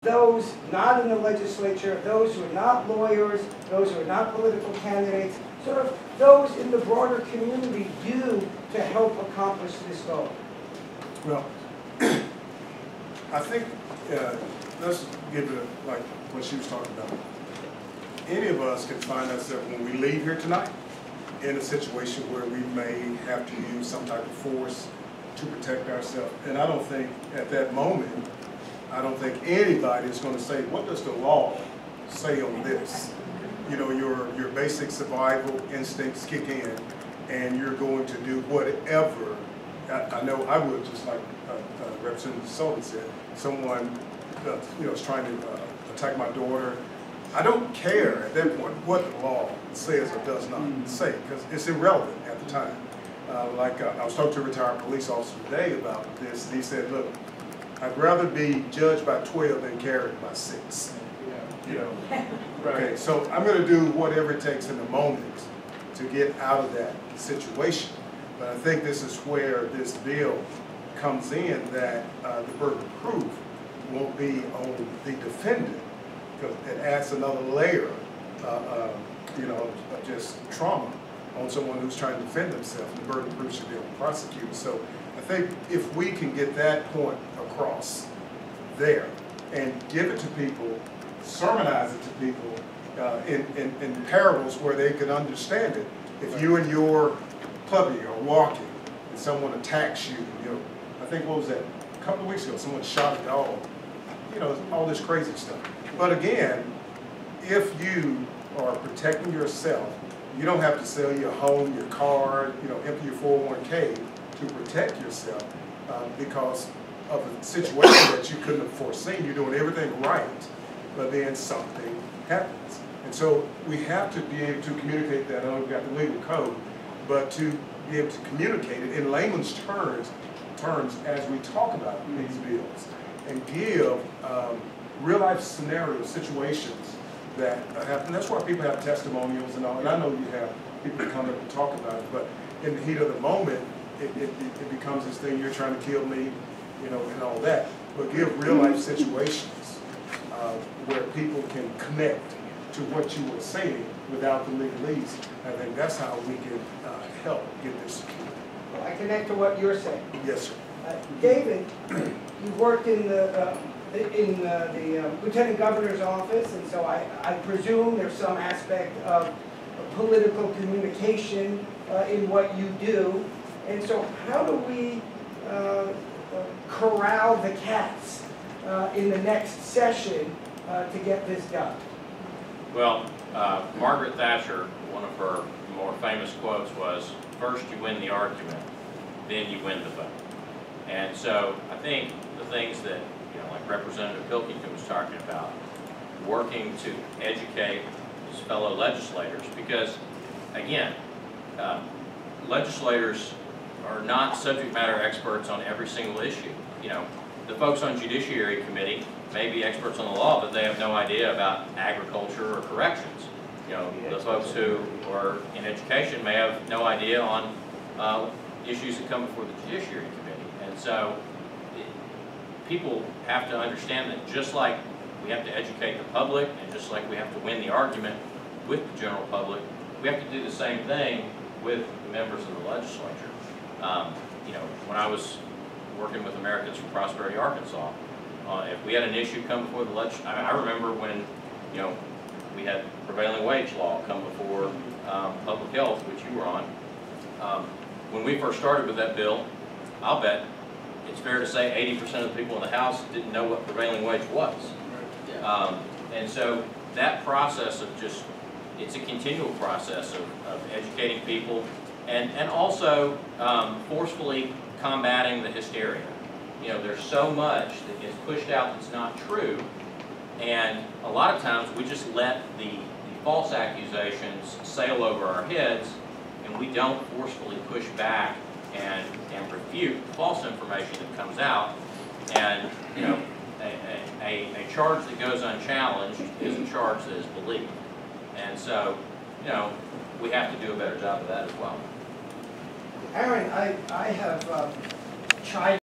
those not in the legislature, those who are not lawyers, those who are not political candidates, sort of those in the broader community do to help accomplish this goal? Well, I think, let's give it like what she was talking about. Any of us can find ourselves when we leave here tonight in a situation where we may have to use some type of force to protect ourselves. And I don't think at that moment, I don't think anybody is going to say, what does the law say on this? You know, your basic survival instincts kick in, and you're going to do whatever. I know I would, just like Representative Sullivan said, someone you know, is trying to attack my daughter. I don't care at that point what the law says or does not say, because it's irrelevant at the time. I was talking to a retired police officer today about this, and he said, look, I'd rather be judged by 12 than carried by 6. You know? Okay, so I'm going to do whatever it takes in the moment to get out of that situation. But I think this is where this bill comes in, that the burden of proof won't be on the defendant, because it adds another layer, you know, of just trauma on someone who's trying to defend themselves. The burden of proof should be on the prosecutor. So I think if we can get that point across there and give it to people, sermonize it to people in parables where they can understand it. If you and your puppy are walking and someone attacks you, you know, I think, what was that, a couple of weeks ago, someone shot a dog, you know, all this crazy stuff. But again, if you are protecting yourself, you don't have to sell your home, your car, you know, empty your 401k to protect yourself because of a situation that you couldn't have foreseen. You're doing everything right, but then something happens. And so we have to be able to communicate that. I know we've got the legal code, but to be able to communicate it in layman's terms as we talk about these bills, and give real-life scenario situations that happen. That's why people have testimonials and all, and I know you have people that come up and talk about it, but in the heat of the moment, it becomes this thing, you're trying to kill me, you know, and all that. But give real-life situations where people can connect to what you were saying without the legalese. I think that's how we can help get this secured. Well, I connect to what you're saying. Yes, sir. David, you worked in the Lieutenant Governor's office, and so I presume there's some aspect of political communication in what you do. And so how do we corral the cats in the next session to get this done? Well, Margaret Thatcher, one of her more famous quotes was, first you win the argument, then you win the vote. And so I think the things that, you know, like Representative Pilkington was talking about, working to educate his fellow legislators, because again, legislators are not subject matter experts on every single issue. You know, the folks on Judiciary Committee may be experts on the law, but they have no idea about agriculture or corrections. You know, the folks who are in education may have no idea on issues that come before the Judiciary Committee. And so people have to understand that just like we have to educate the public, and just like we have to win the argument with the general public, we have to do the same thing with the members of the legislature. You know, when I was working with Americans for Prosperity Arkansas, if we had an issue come before the legislature, I remember when, you know, we had prevailing wage law come before public health, which you were on. When we first started with that bill, I'll bet it's fair to say 80% of the people in the House didn't know what prevailing wage was. And so that process of just, it's a continual process of educating people and also forcefully combating the hysteria. You know, there's so much that gets pushed out that's not true, and a lot of times we just let the false accusations sail over our heads, and we don't forcefully push back and refute false information that comes out. And, you know, a charge that goes unchallenged is a charge that is believed. And so, you know, we have to do a better job of that as well. Karyn, I have tried